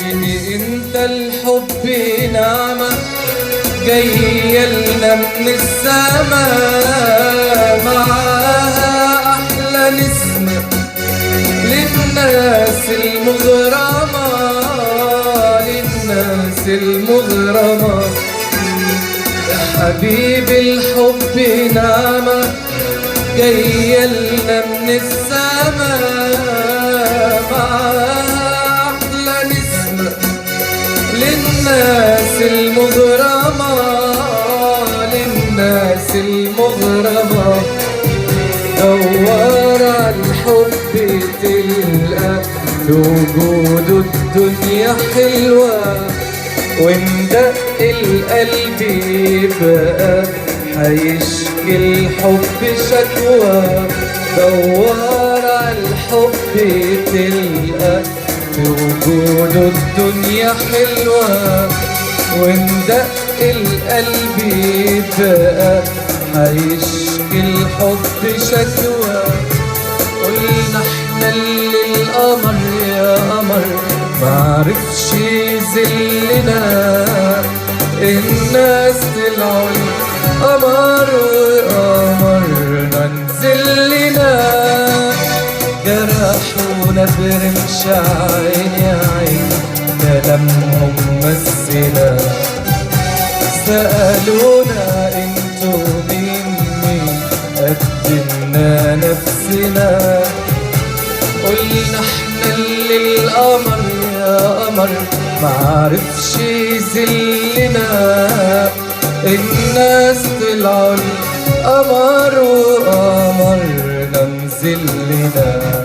حبيبي انت الحب نعمة جاية لنا من السماء، معاها أحلى نسمة للناس المغرمة، للناس المغرمة. يا حبيبي الحب نعمة جاية لنا من السماء، معاها أحلى نسمة للناس المغرمة، للناس المغرمة. دور الحب تلقى بوجود الدنيا حلوة، وإن دق القلب يبقى هيشكي الحب شكوى. دور الحب تلقى بوجود الدنيا حلوة، وإن دق القلب يبقى هيشكي الحب شكوى. قلنا احنا اللي القمر يا قمر معرفش يذلنا، الناس طلعوا القمر وقمرنا نزلنا، جرحونا برمش عين يا عين كلامهم مسنا، سألونا انتو مين قدمنا نفسنا. قلنا احنا اللي القمر يا قمر معرفش يذلنا، الناس طلعوا القمر وقمرنا نزلنا.